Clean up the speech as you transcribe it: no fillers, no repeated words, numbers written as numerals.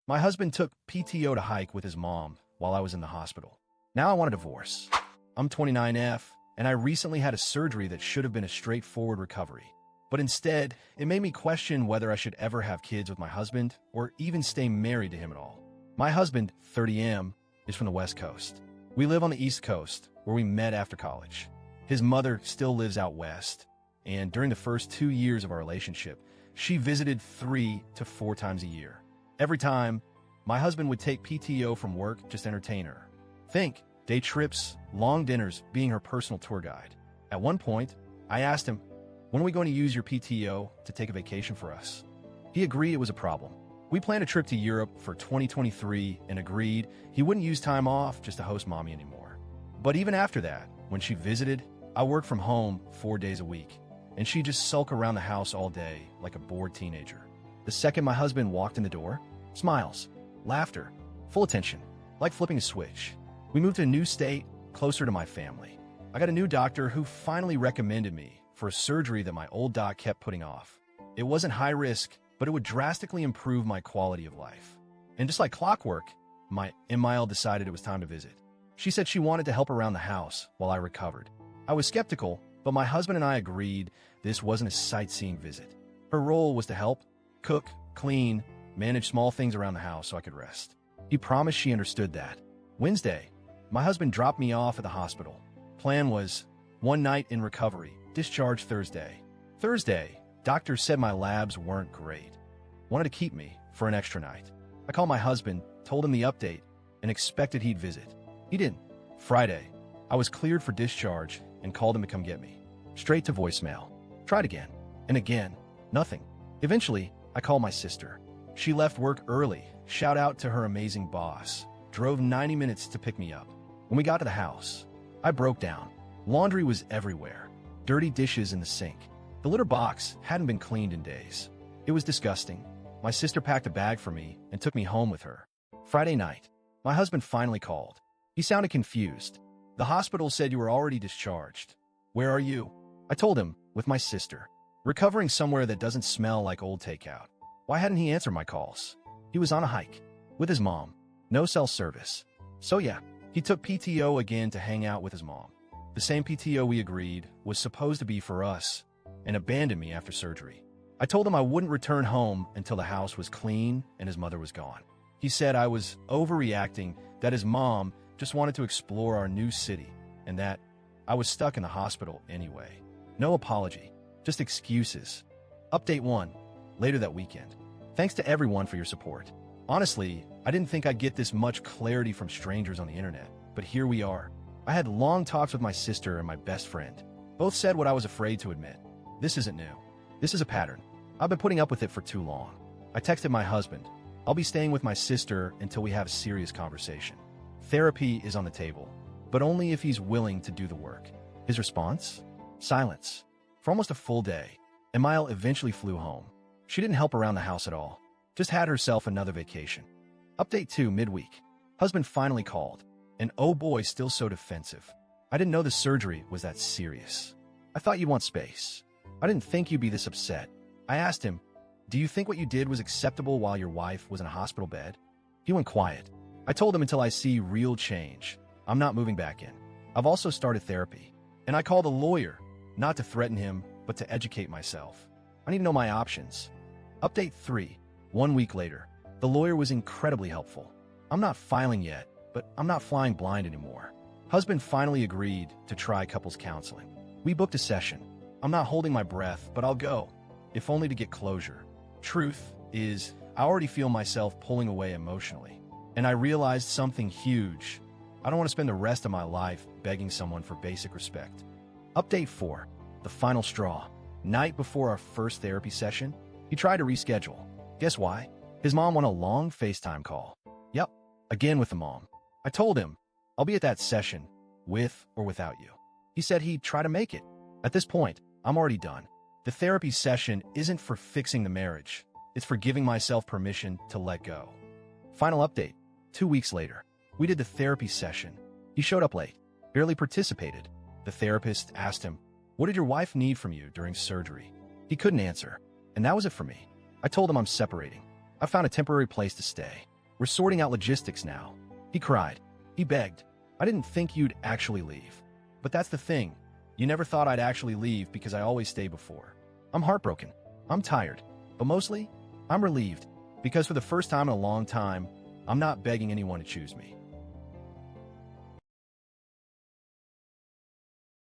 My husband took PTO to hike with his mom while I was in the hospital. Now I want a divorce. I'm 29F, and I recently had a surgery that should have been a straightforward recovery. But instead, it made me question whether I should ever have kids with my husband or even stay married to him at all. My husband, 30M, is from the West Coast. We live on the East Coast, where we met after college. His mother still lives out west, and during the first 2 years of our relationship, she visited 3 to 4 times a year. Every time, my husband would take PTO from work just to entertain her. Think, day trips, long dinners, being her personal tour guide. At one point, I asked him, "When are we going to use your PTO to take a vacation for us?" He agreed it was a problem. We planned a trip to Europe for 2023 and agreed he wouldn't use time off just to host mommy anymore. But even after that, when she visited, I worked from home 4 days a week, and she'd just sulk around the house all day like a bored teenager. The second my husband walked in the door, smiles, laughter, full attention, like flipping a switch. We moved to a new state, closer to my family. I got a new doctor who finally recommended me for a surgery that my old doc kept putting off. It wasn't high risk, but it would drastically improve my quality of life. And just like clockwork, my Emile decided it was time to visit. She said she wanted to help around the house while I recovered. I was skeptical, but my husband and I agreed this wasn't a sightseeing visit. Her role was to help, cook, clean, manage small things around the house so I could rest. He promised she understood that. Wednesday, my husband dropped me off at the hospital. Plan was 1 night in recovery, discharge Thursday. Thursday, doctors said my labs weren't great. Wanted to keep me for an extra night. I called my husband, told him the update, and expected he'd visit. He didn't. Friday, I was cleared for discharge and called him to come get me. Straight to voicemail. Tried again, and again, nothing. Eventually, I called my sister. She left work early, shout out to her amazing boss, drove 90 minutes to pick me up. When we got to the house, I broke down. Laundry was everywhere, dirty dishes in the sink. The litter box hadn't been cleaned in days. It was disgusting. My sister packed a bag for me and took me home with her. Friday night, my husband finally called. He sounded confused. The hospital said you were already discharged. Where are you? I told him, with my sister. Recovering somewhere that doesn't smell like old takeout. Why hadn't he answered my calls? He was on a hike. With his mom. No cell service. So yeah, he took PTO again to hang out with his mom. The same PTO we agreed was supposed to be for us, and abandoned me after surgery. I told him I wouldn't return home until the house was clean and his mother was gone. He said I was overreacting, that his mom just wanted to explore our new city, and that I was stuck in the hospital anyway. No apology, just excuses. Update 1, later that weekend. Thanks to everyone for your support. Honestly, I didn't think I'd get this much clarity from strangers on the internet, but here we are. I had long talks with my sister and my best friend. Both said what I was afraid to admit. This isn't new. This is a pattern. I've been putting up with it for too long. I texted my husband. I'll be staying with my sister until we have a serious conversation. Therapy is on the table, but only if he's willing to do the work. His response? Silence. For almost a full day, Emile eventually flew home. She didn't help around the house at all. Just had herself another vacation. Update 2, midweek. Husband finally called. And oh boy, still so defensive. I didn't know the surgery was that serious. I thought you'd want space. I didn't think you'd be this upset. I asked him, do you think what you did was acceptable while your wife was in a hospital bed? He went quiet. I told him until I see real change, I'm not moving back in. I've also started therapy. And I called a lawyer, not to threaten him, but to educate myself. I need to know my options. Update 3, 1 week later. The lawyer was incredibly helpful. I'm not filing yet, but I'm not flying blind anymore. Husband finally agreed to try couples counseling. We booked a session. I'm not holding my breath, but I'll go, if only to get closure. Truth is, I already feel myself pulling away emotionally. And I realized something huge. I don't want to spend the rest of my life begging someone for basic respect. Update 4, the final straw. Night before our first therapy session, he tried to reschedule. Guess why? His mom won a long FaceTime call. Yep, again with the mom. I told him, I'll be at that session, with or without you. He said he'd try to make it. At this point, I'm already done. The therapy session isn't for fixing the marriage. It's for giving myself permission to let go. Final update, 2 weeks later. We did the therapy session. He showed up late, barely participated. The therapist asked him, what did your wife need from you during surgery? He couldn't answer, and that was it for me. I told him I'm separating. I found a temporary place to stay. We're sorting out logistics now. He cried. He begged. I didn't think you'd actually leave. But that's the thing. You never thought I'd actually leave because I always stay before. I'm heartbroken. I'm tired. But mostly, I'm relieved. Because for the first time in a long time, I'm not begging anyone to choose me.